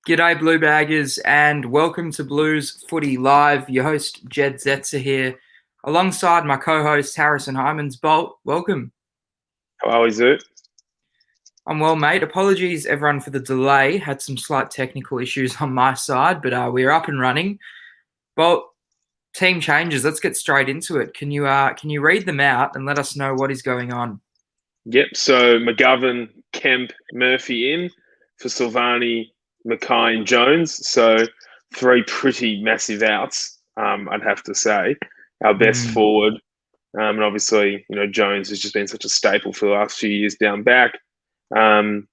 G'day, Blue Baggers, and welcome to Blues Footy Live. Your host, Jed Zetzer here, alongside my co-host, Harrison Hymans. Bolt, welcome. How is it? I'm well, mate. Apologies, everyone, for the delay. Had some slight technical issues on my side, but we're up and running. Bolt, team changes. Let's get straight into it. Can you read them out and let us know what is going on? Yep. So McGovern, Kemp, Murphy in for Silvani, Mackay and Jones. So three pretty massive outs, I'd have to say. Our best forward. And obviously, Jones has just been such a staple for the last few years down back. And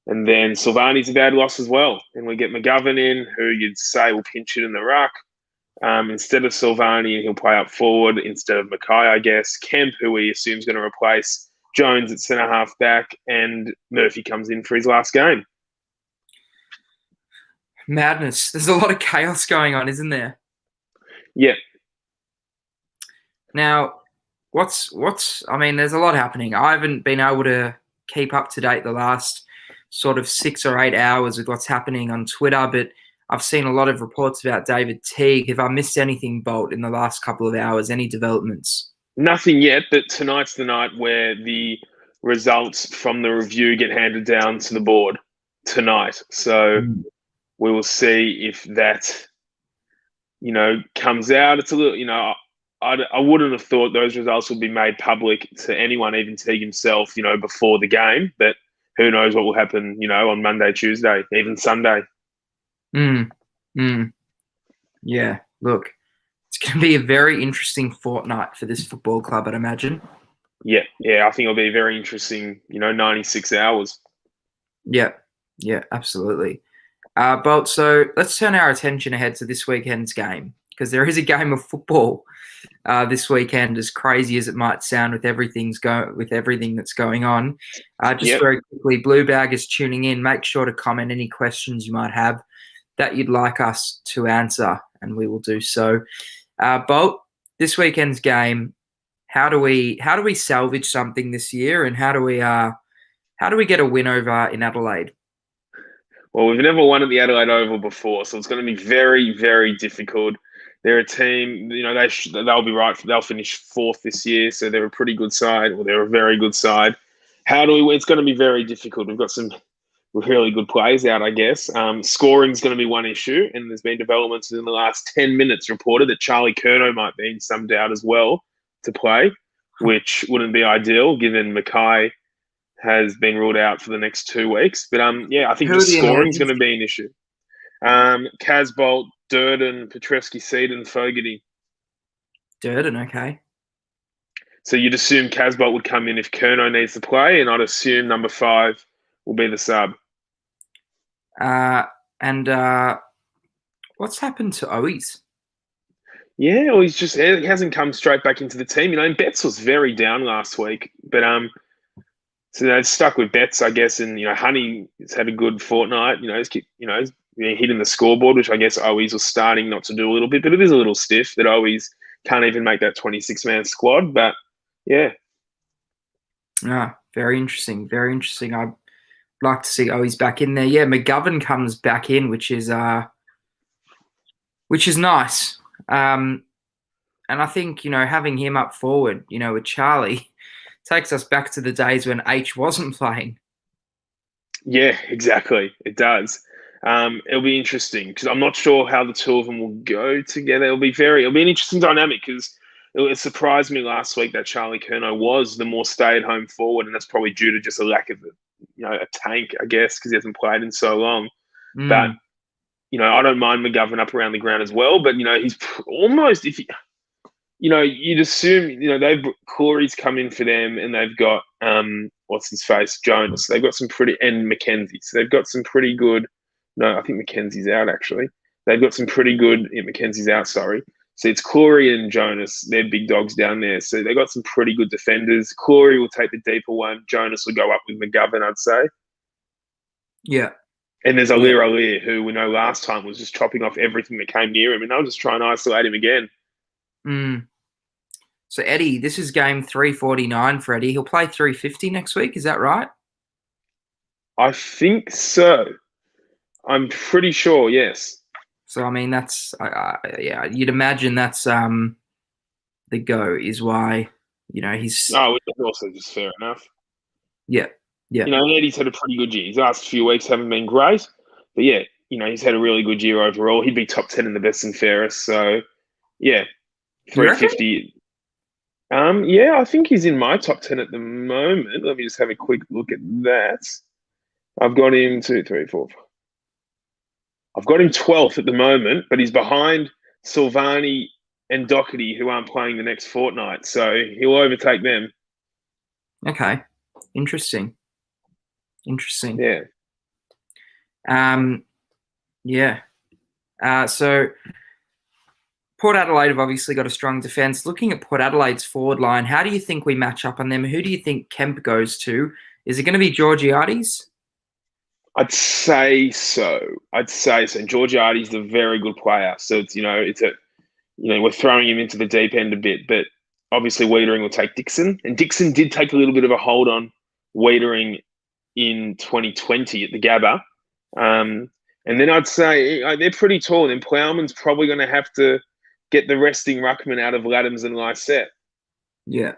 then Silvani's a bad loss as well. And we get McGovern in, who you'd say will pinch it in the ruck. Instead of Silvani, he'll play up forward instead of Mackay, I guess. Kemp, who we assume is going to replace Jones at centre-half back, and Murphy comes in for his last game. Madness. There's a lot of chaos going on, isn't there? Yeah. Now, there's a lot happening. I haven't been able to keep up to date the last sort of 6 or 8 hours with what's happening on Twitter, but I've seen a lot of reports about David Teague. Have I missed anything, Bolt, in the last couple of hours? Any developments? Nothing yet, but tonight's the night where the results from the review get handed down to the board tonight. So we will see if that, comes out. It's a little, I wouldn't have thought those results would be made public to anyone, even Teague himself, before the game. But who knows what will happen, on Monday, Tuesday, even Sunday. Yeah, look, it's going to be a very interesting fortnight for this football club, I'd imagine. Yeah, I think it'll be very interesting, 96 hours. Yeah, absolutely. Bolt, so let's turn our attention ahead to this weekend's game, because there is a game of football this weekend, as crazy as it might sound with everything that's going on. Very quickly, Blue Bag is tuning in. Make sure to comment any questions you might have that you'd like us to answer, and we will do so. Bolt, this weekend's game, how do we salvage something this year, and how do we get a win over in Adelaide? Well, we've never won at the Adelaide Oval before, so it's going to be very, very difficult. They're a team, they'll be right. They'll finish fourth this year, so they're a pretty good side, or they're a very good side. How do we win? It's going to be very difficult. We've got some really good plays out, I guess. Scoring is going to be one issue, and there's been developments in the last 10 minutes reported that Charlie Curnow might be in some doubt as well to play, which wouldn't be ideal given Mackay has been ruled out for the next 2 weeks. But I think the scoring is going to be an issue. Casbolt, Durden, Petreski, Seedon, Fogarty. Durden, okay. So you'd assume Casbolt would come in if Curnow needs to play, and I'd assume number 5 will be the sub. And what's happened to Owies? Yeah, well, he hasn't come straight back into the team. And Betts was very down last week, but so they're stuck with Betts, I guess. And Honey has had a good fortnight. He's hitting the scoreboard, which I guess Owies was starting not to do a little bit, but it is a little stiff that Owies can't even make that 26-man squad. But yeah, very interesting. Very interesting. I'd like to see Owies back in there. Yeah, McGovern comes back in, which is nice. And I think, having him up forward, with Charlie, takes us back to the days when H wasn't playing. Yeah, exactly. It does. It'll be interesting because I'm not sure how the two of them will go together. It'll be an interesting dynamic because it surprised me last week that Charlie Curnow was the more stay-at-home forward, and that's probably due to just a lack of a tank, I guess, because he hasn't played in so long. But I don't mind McGovern up around the ground as well. But he's almost you'd assume Corey's come in for them, and they've got what's his face, Jonas. They've got some and Mackenzie. So they've got some pretty good. No, I think Mackenzie's out actually. They've got some pretty good. Mackenzie's out. Sorry. So it's Corey and Jonas. They're big dogs down there. So they got some pretty good defenders. Corey will take the deeper one. Jonas will go up with McGovern, I'd say. Yeah. And there's Alir, who we know last time was just chopping off everything that came near him, and they'll just try and isolate him again. So, Eddie, this is game 349 for Eddie. He'll play 350 next week. Is that right? I think so. I'm pretty sure, yes. So I mean, that's yeah. You'd imagine that's the go is why he's Oh, which is also just fair enough. yeah. Eddie's had a pretty good year. His last few weeks haven't been great, but yeah, he's had a really good year overall. He'd be top 10 in the best and fairest. So yeah, You reckon? 350. Yeah, I think he's in my top 10 at the moment. Let me just have a quick look at that. I've got him 2, 3, 4. I've got him 12th at the moment, but he's behind Silvani and Doherty, who aren't playing the next fortnight. So he'll overtake them. Okay, interesting. Yeah. Yeah. So Port Adelaide have obviously got a strong defence. Looking at Port Adelaide's forward line, how do you think we match up on them? Who do you think Kemp goes to? Is it going to be Georgiades? I'd say so. Georgiades is a very good player. So we're throwing him into the deep end a bit, but obviously Wiedering will take Dixon. And Dixon did take a little bit of a hold on Wiedering in 2020 at the Gabba. And then I'd say they're pretty tall. And Plowman's probably going to have to get the resting ruckman out of Laddams and Lysette. Yeah.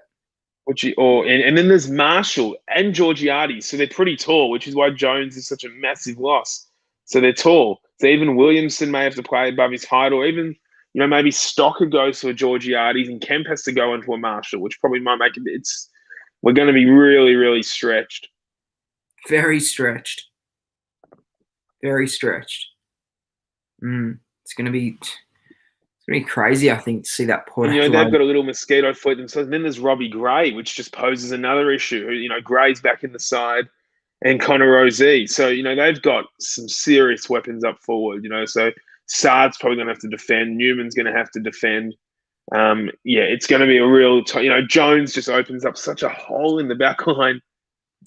And then there's Marshall and Georgiades. So they're pretty tall, which is why Jones is such a massive loss. So they're tall. So even Williamson may have to play above his height, or even maybe Stocker goes to a Georgiades and Kemp has to go into a Marshall, which probably might make it. We're going to be really, really stretched. Very stretched. It's going to be crazy, I think, to see that Port Adelaide. They've got a little mosquito fleet themselves. And then there's Robbie Gray, which just poses another issue. Gray's back in the side, and Connor Rozee. So they've got some serious weapons up forward. So Sard's probably going to have to defend. Newman's going to have to defend. It's going to be a real. Jones just opens up such a hole in the back line.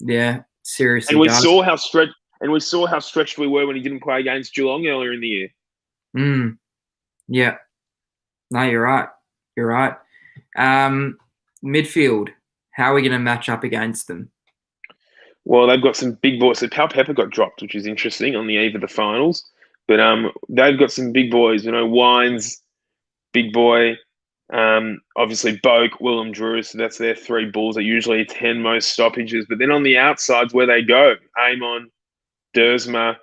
Yeah, seriously. And we saw how stretched we were when he didn't play against Geelong earlier in the year. Yeah. No, you're right. Midfield, how are we going to match up against them? Well, they've got some big boys. So Pal Pepper got dropped, which is interesting on the eve of the finals. But they've got some big boys. Wines, big boy. Obviously, Boak, Willem Drew. So that's their 3 Bulls. Are usually 10 most stoppages. But then on the outsides, where they go, Amon, Dersma,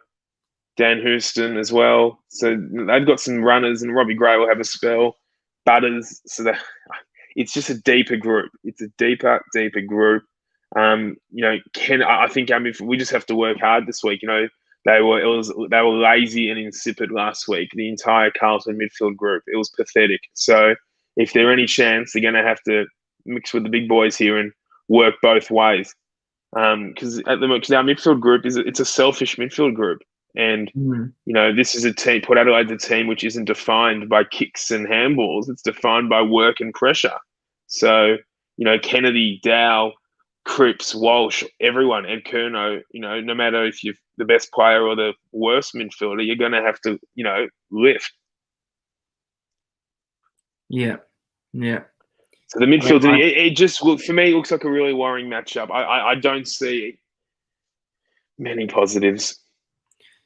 Dan Houston as well. So they've got some runners, and Robbie Gray will have a spell. Butters. So it's just a deeper group. It's a deeper group. I think we just have to work hard this week. They were lazy and insipid last week. The entire Carlton midfield group, it was pathetic. So if there's any chance, they're going to have to mix with the big boys here and work both ways. Because our midfield group it's a selfish midfield group, and this is a team. Port Adelaide's a team which isn't defined by kicks and handballs. It's defined by work and pressure. So Kennedy, Dow, Cripps, Walsh, everyone, Ed Curnow, no matter if you're the best player or the worst midfielder, you're going to have to, lift. Yeah. So the midfield, it just for me, it looks like a really worrying matchup. I don't see many positives.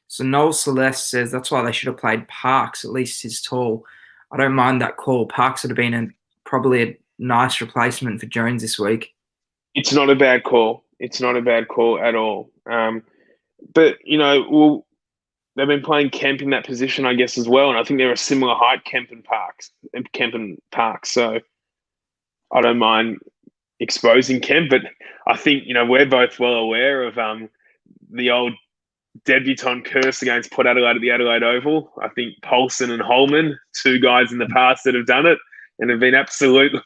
So Noel Celeste says that's why they should have played Parks. At least he's tall. I don't mind that call. Parks would have been probably a nice replacement for Jones this week. It's not a bad call. It's not a bad call at all. But they've been playing Kemp in that position, I guess, as well. And I think they're a similar height, Kemp and Parks. So I don't mind exposing Kemp. But I think, we're both well aware of the old debutant curse against Port Adelaide at the Adelaide Oval. I think Paulson and Holman, 2 guys in the past that have done it and have been absolutely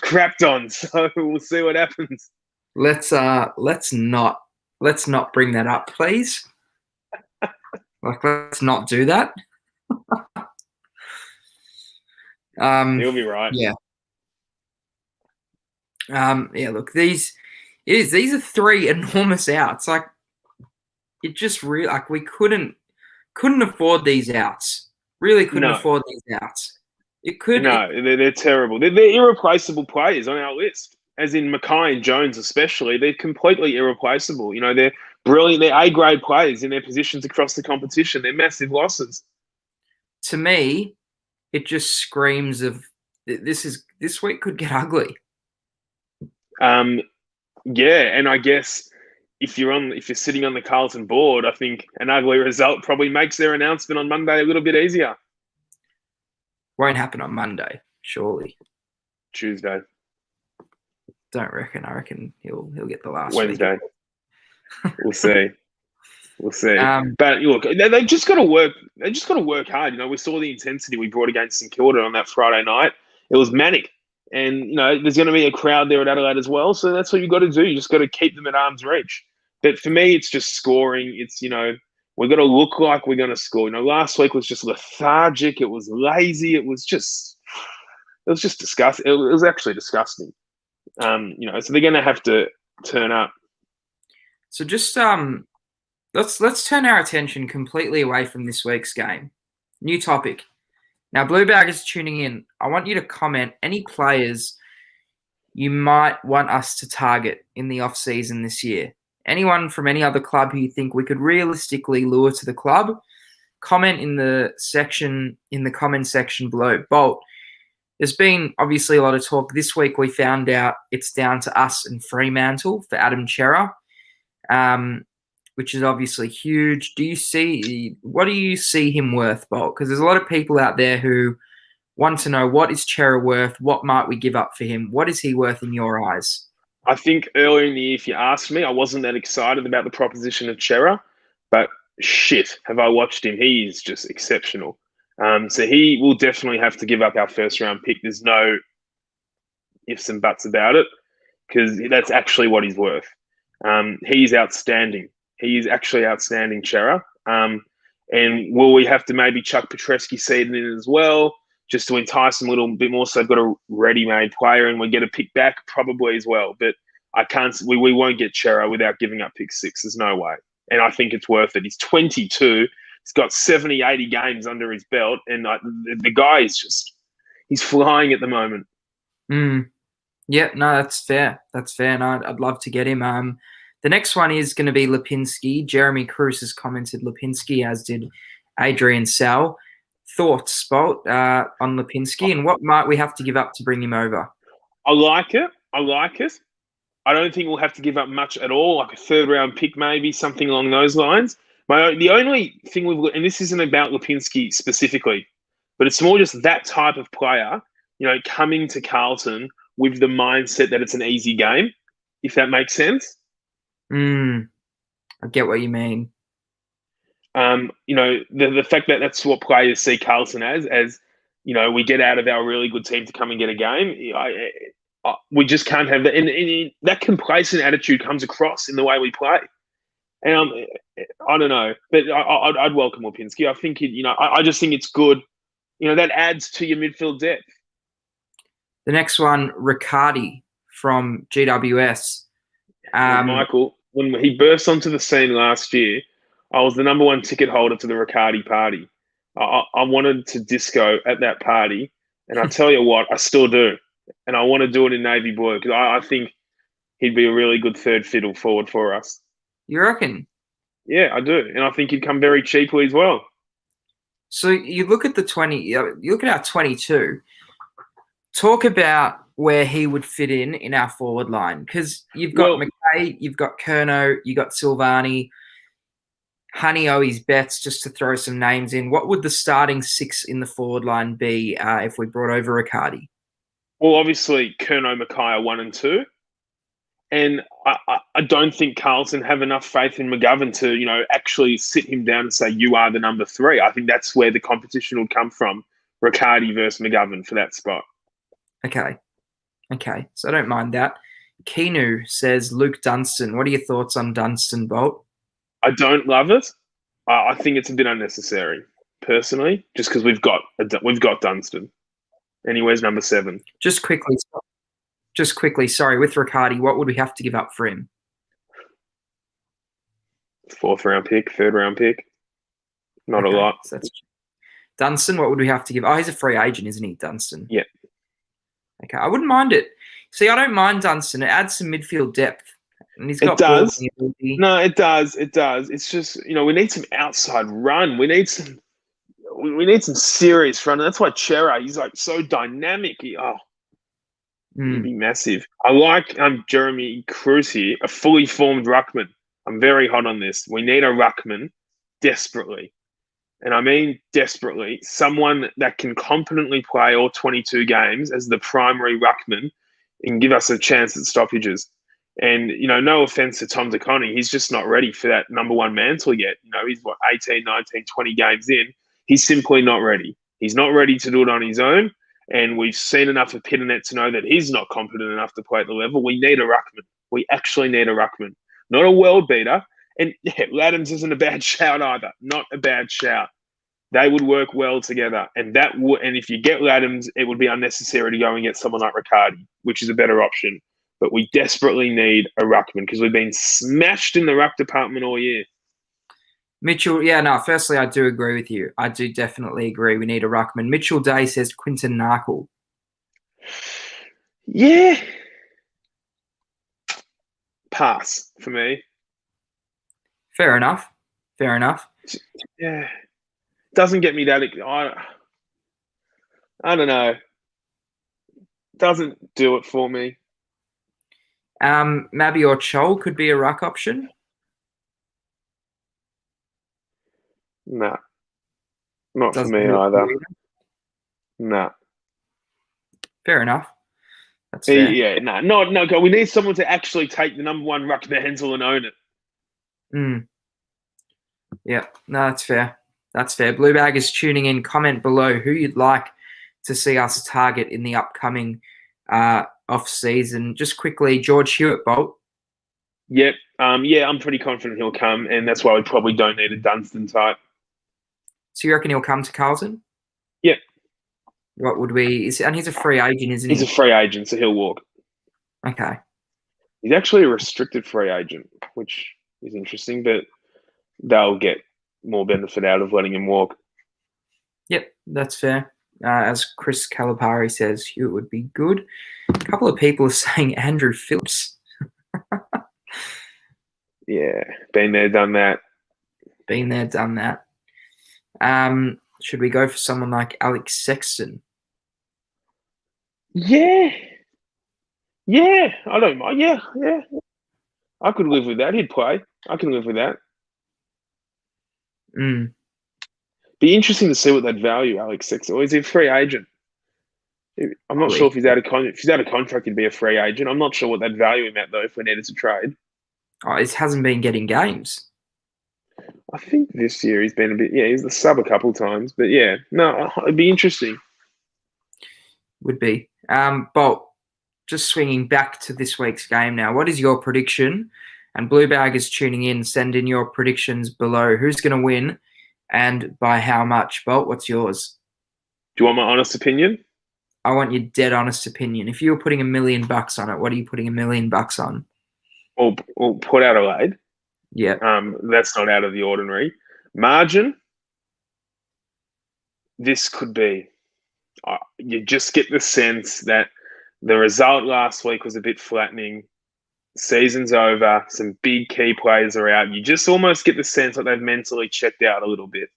crapped on. So we'll see what happens. Let's not bring that up, please. Let's not do that. You'll be right. Yeah. Look, these are 3 enormous outs. It just really we couldn't afford these outs. Really couldn't afford these outs. It could. No, they're terrible. They're irreplaceable players on our list. as in Mackay and Jones especially, they're completely irreplaceable. They're brilliant. They're A-grade players in their positions across the competition. They're massive losses. To me, it just screams of this week could get ugly. Yeah, and I guess if you're sitting on the Carlton board, I think an ugly result probably makes their announcement on Monday a little bit easier. Won't happen on Monday, surely. Tuesday. Don't reckon. I reckon he'll get the last Wednesday. We'll see. We'll see. Um, But look, they've just got to work. They just got to work hard. We saw the intensity we brought against St Kilda on that Friday night. It was manic, and there's going to be a crowd there at Adelaide as well. So that's what you've got to do. You just got to keep them at arm's reach. But for me, it's just scoring. It's we've got to look like we're going to score. Last week was just lethargic. It was lazy. It was just disgusting. It was actually disgusting. So they're going to have to turn up. So just let's turn our attention completely away from this week's game. New topic. Now, Blue Bag is tuning in. I want you to comment any players you might want us to target in the off-season this year. Anyone from any other club who you think we could realistically lure to the club, comment in the comment section below. Bolt, there's been obviously a lot of talk. This week we found out it's down to us and Fremantle for Adam Cerra, which is obviously huge. What do you see him worth, Bolt? Because there's a lot of people out there who want to know, what is Cerra worth? What might we give up for him? What is he worth in your eyes? I think earlier in the year, if you asked me, I wasn't that excited about the proposition of Cerra, but shit, have I watched him? He is just exceptional. So he will definitely have to give up our first round pick. There's no ifs and buts about it, because that's actually what he's worth. He's outstanding. He is actually outstanding, Cerra. And will we have to maybe chuck Petreski seed in as well, just to entice them a little bit more, so they've got a ready-made player and we get a pick back? Probably as well. But we won't get Cerra without giving up pick 6. There's no way. And I think it's worth it. He's 22. He's got 70, 80 games under his belt. And the guy is he's flying at the moment. Yeah, no, that's fair. That's fair. And I'd love to get him. The next one is going to be Lipinski. Jeremy Cruz has commented Lipinski, as did Adrian Sal. Thoughts, Bolt, on Lipinski, and what might we have to give up to bring him over? I like it. I don't think we'll have to give up much at all, like a third-round pick maybe, something along those lines. The only thing and this isn't about Lipinski specifically, but it's more just that type of player, coming to Carlton with the mindset that it's an easy game, if that makes sense. I get what you mean. The fact that that's what players see Carlton as we get out of our really good team to come and get a game. We just can't have that. And that complacent attitude comes across in the way we play. And I don't know, but I'd welcome Lipinski. I think I just think it's good. That adds to your midfield depth. The next one, Riccardi from GWS. Michael, when he burst onto the scene last year, I was the number one ticket holder to the Riccardi party. I wanted to disco at that party, and I tell you what, I still do. And I want to do it in navy blue, because I think he'd be a really good third fiddle forward for us. You reckon? Yeah, I do. And I think he'd come very cheaply as well. So you look at you look at our 22. Talk about where he would fit in our forward line, because you've got McKay, you've got Curnow, you've got Silvani, Honey Owies Betts, just to throw some names in. What would the starting 6 in the forward line be if we brought over Riccardi? Well, obviously, Curnow, Mackay are 1 and 2. And I don't think Carlton have enough faith in McGovern to, actually sit him down and say, you are the number 3. I think that's where the competition will come from, Riccardi versus McGovern for that spot. Okay. So I don't mind that. Keanu says Luke Dunstan. What are your thoughts on Dunstan, Bolt? I don't love it. I think it's a bit unnecessary, personally, just because we've got Dunstan. And he wears number 7. Just quickly, sorry, with Riccardi, what would we have to give up for him? 4th round pick, 3rd round pick. Not a lot. So that's Dunstan, what would we have to give? Oh, he's a free agent, isn't he, Dunstan? Yeah. Okay, I wouldn't mind it. See, I don't mind Dunstan. It adds some midfield depth. And he's got It does. ball ability. No, it does. It does. It's just, we need some outside run. We need some serious run. And that's why Chera, he's like so dynamic. He'd be massive. I like Jeremy Cruz here, a fully formed ruckman. I'm very hot on this. We need a ruckman desperately. And I mean desperately, someone that can competently play all 22 games as the primary ruckman and give us a chance at stoppages. And, no offense to Tom DeConning, he's just not ready for that number one mantle yet. He's 18, 19, 20 games in. He's simply not ready. He's not ready to do it on his own. And we've seen enough of Pitternet to know that he's not competent enough to play at the level. We need a ruckman. We actually need a ruckman. Not a world beater. And yeah, Laddams isn't a bad shout either. Not a bad shout. They would work well together. And if you get Laddams, it would be unnecessary to go and get someone like Riccardi, which is a better option. But we desperately need a ruckman because we've been smashed in the ruck department all year. Mitchell, firstly, I do agree with you. I do definitely agree we need a ruckman. Mitchell Day says Quinton Narkle. Yeah. Pass for me. Fair enough. Yeah. Doesn't get me that. I don't know. Doesn't do it for me. Mabby or Chol could be a ruck option. Nah. Not for me either. Nah. Fair enough. That's fair. Yeah, no. We need someone to actually take the number one ruck to Hensel and own it. Yeah, no, that's fair. Blue Bag is tuning in. Comment below who you'd like to see us target in the upcoming off-season. Just quickly, George Hewitt, Bolt. Yep. I'm pretty confident he'll come, and that's why we probably don't need a Dunstan type. So you reckon he'll come to Carlton? Yep. What would we... and he's a free agent, isn't he? He's a free agent, so he'll walk. Okay. He's actually a restricted free agent, which is interesting, but they'll get more benefit out of letting him walk. Yep, that's fair. As Chris Calipari says, Hewitt would be good. A couple of people are saying Andrew Phillips. Yeah, been there, done that. Should we go for someone like Alex Sexton? Yeah, I don't mind. Yeah. I could live with that. He'd play. I can live with that. Be interesting to see what that value Alex Sexton. Or is he a free agent? I'm not sure if he's out of contract, he'd be a free agent. I'm not sure what that value him at though if we needed to trade. Oh, he hasn't been getting games. I think this year he's been a bit. Yeah, he's the sub a couple times, but yeah, no, it'd be interesting. Would be. Bolt, just swinging back to this week's game now. What is your prediction? And Blue Bag is tuning in. Send in your predictions below. Who's going to win and by how much? Bolt, what's yours? Do you want my honest opinion? I want your dead honest opinion. If you were putting $1 million on it, what are you putting $1 million on? Or Port Adelaide. Yeah. That's not out of the ordinary. Margin. This could be. You just get the sense that the result last week was a bit flattening. Season's over. Some big key players are out. You just almost get the sense that they've mentally checked out a little bit.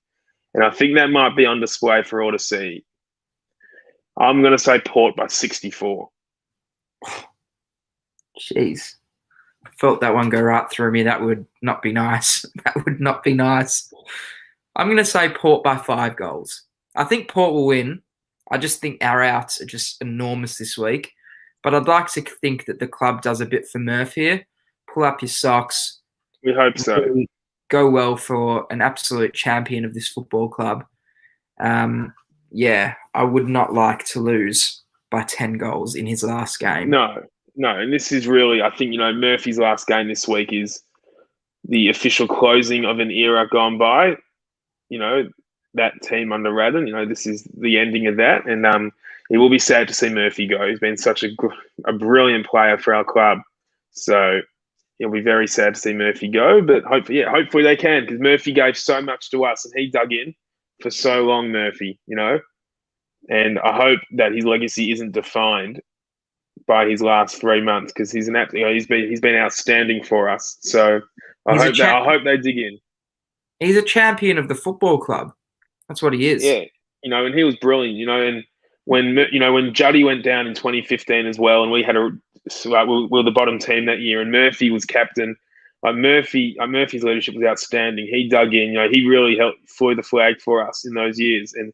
And I think that might be on display for all to see. I'm going to say Port by 64. Jeez. I felt that one go right through me. That would not be nice. I'm going to say Port by 5 goals. I think Port will win. I just think our outs are just enormous this week. But I'd like to think that the club does a bit for Murph here. Pull up your socks. We hope so. Go well for an absolute champion of this football club. Yeah, I would not like to lose by 10 goals in his last game. No. And this is really, I think, Murphy's last game this week is the official closing of an era gone by. That team under Radden, this is the ending of that. And it will be sad to see Murphy go. He's been such a brilliant player for our club. So it'll be very sad to see Murphy go. But hopefully they can, because Murphy gave so much to us and he dug in for so long, Murphy, And I hope that his legacy isn't defined by his last 3 months because he's he's been outstanding for us. So He's I hope they dig in. he's a champion of the football club. That's what he is. Yeah, and he was brilliant. And when Juddy went down in 2015 as well, and we were the bottom team that year, and Murphy was captain. Murphy's leadership was outstanding. He dug in. He really helped fly the flag for us in those years. And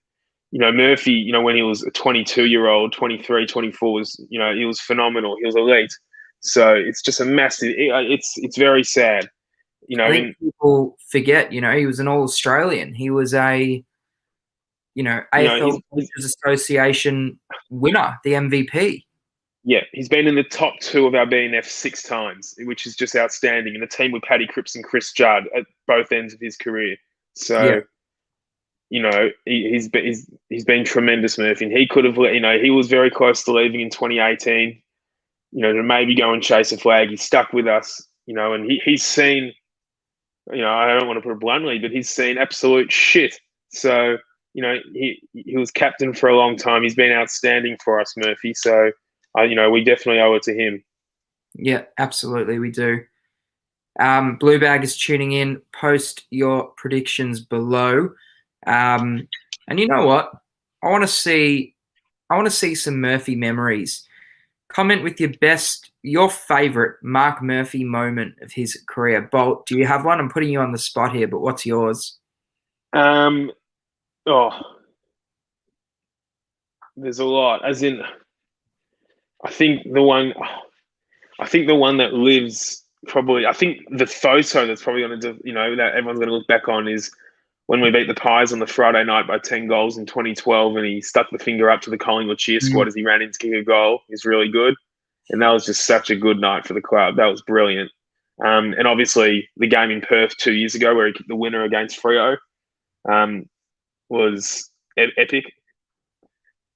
Murphy, when he was a 22-year-old, 23, 24, he was phenomenal. He was elite. So it's just a massive. It's very sad. I think people forget. He was an All-Australian. He was a AFL Association winner, the MVP. Yeah, he's been in the top 2 of our BNF 6 times, which is just outstanding. In the team with Paddy Cripps and Chris Judd at both ends of his career. So, he's been tremendous, Murphy. And he could have, he was very close to leaving in 2018. To maybe go and chase a flag. He stuck with us. And he's seen. I don't want to put it bluntly, but he's seen absolute shit. So, he was captain for a long time. He's been outstanding for us, Murphy. So. We definitely owe it to him. Yeah, absolutely, we do. Blue Bag is tuning in. Post your predictions below. And you know what? I want to see some Murphy memories. Comment with your favourite Marc Murphy moment of his career. Bolt, do you have one? I'm putting you on the spot here, but what's yours? There's a lot. As in. I think the one that lives probably. I think the photo that's probably going to, that everyone's going to look back on is when we beat the Pies on the Friday night by 10 goals in 2012, and he stuck the finger up to the Collingwood cheer squad as he ran in to kick a goal. He's really good, and that was just such a good night for the club. That was brilliant. And obviously the game in Perth 2 years ago where he kicked the winner against Freo, was epic.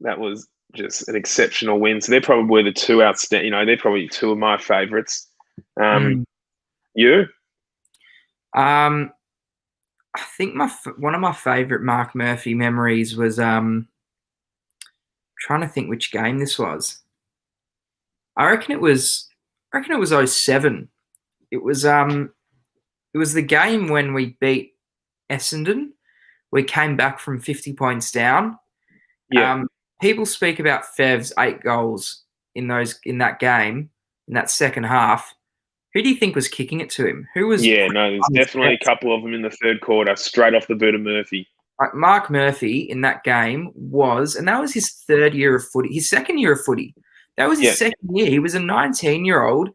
That was just an exceptional win. So they're probably the 2 outstanding. They're probably 2 of my favourites. You? I think one of my favourite Marc Murphy memories was trying to think which game this was. I reckon it was 07. It was the game when we beat Essendon. We came back from 50 points down. Yeah. People speak about Fev's 8 goals in that game, in that second half. Who do you think was kicking it to him? Who was? Yeah, no, there's definitely a couple of them in the third quarter, straight off the boot of Murphy. Like Marc Murphy in that game and that was his 3rd year of footy, his 2nd year of footy. That was his 2nd year. He was a 19-year-old,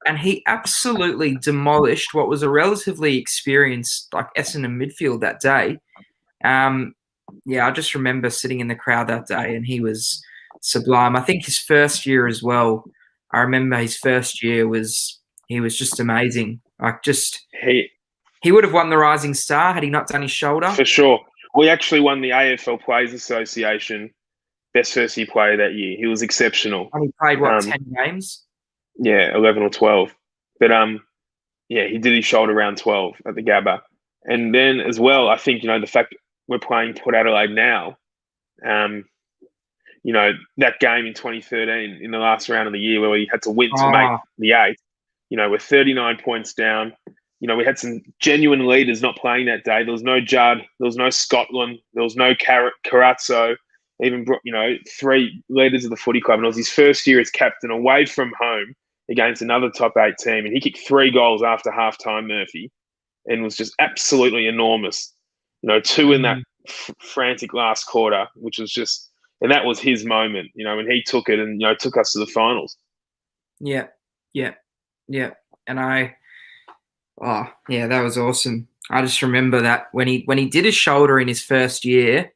and he absolutely demolished what was a relatively experienced Essendon midfield that day. I just remember sitting in the crowd that day, and he was sublime. I think his first year as well. I remember his first year he was just amazing. He would have won the Rising Star had he not done his shoulder. For sure. We actually won the AFL Players Association Best First Year Player that year. He was exceptional. And he played 10 games? Yeah, 11 or 12. But he did his shoulder round 12 at the Gabba. And then as well, I think, the fact we're playing Port Adelaide now, that game in 2013 in the last round of the year where we had to win to make the 8, we're 39 points down. We had some genuine leaders not playing that day. There was no Judd, there was no Scotland, there was no Carazzo, even, 3 leaders of the footy club. And it was his first year as captain away from home against another top 8 team. And he kicked 3 goals after half-time, Murphy, and was just absolutely enormous. 2 in that frantic last quarter, which was just, and that was his moment, and he took it and, took us to the finals. Yeah. And that was awesome. I just remember that when he did his shoulder in his first year,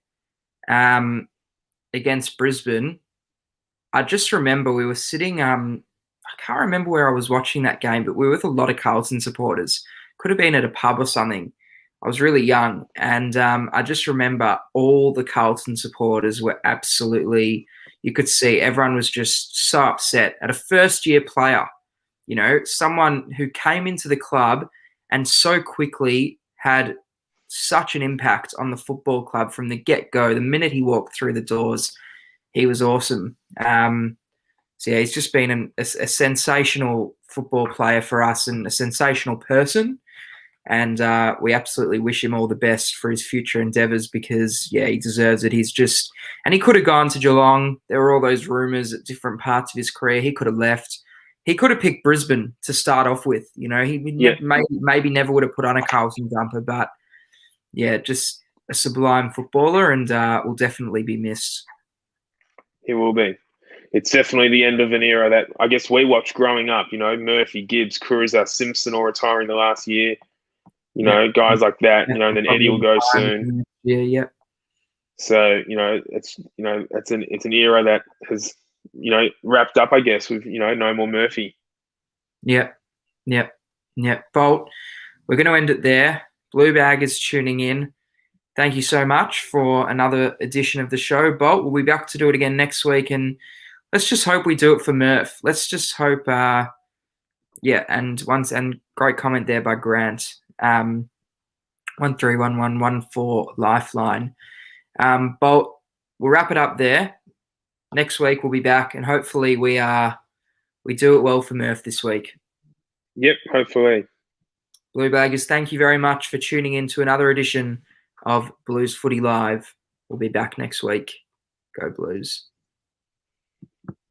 against Brisbane, I just remember we were sitting, I can't remember where I was watching that game, but we were with a lot of Carlton supporters. Could have been at a pub or something. I was really young, and I just remember all the Carlton supporters were absolutely, you could see everyone was just so upset at a first-year player, someone who came into the club and so quickly had such an impact on the football club from the get-go. The minute he walked through the doors, he was awesome. So yeah, he's just been a sensational football player for us and a sensational person. And we absolutely wish him all the best for his future endeavours because, yeah, he deserves it. And he could have gone to Geelong. There were all those rumours at different parts of his career. He could have left. He could have picked Brisbane to start off with. He maybe never would have put on a Carlton jumper, but yeah, just a sublime footballer and will definitely be missed. He will be. It's definitely the end of an era that I guess we watched growing up. Murphy, Gibbs, Cruiser, Simpson all retiring the last year. Guys like that. And then Eddie will go soon. Yeah. So it's an era that has wrapped up, I guess, with no more Murphy. Yeah. Bolt, we're going to end it there. Blue Bag is tuning in. Thank you so much for another edition of the show, Bolt. We'll be back to do it again next week, and let's just hope we do it for Murph. Let's just hope. And great comment there by Grant. 131114 Lifeline. Bolt, we'll wrap it up there. Next week we'll be back, and hopefully we do it well for Murph this week. Yep, hopefully. Blue Baggers, thank you very much for tuning in to another edition of Blues Footy Live. We'll be back next week. Go Blues.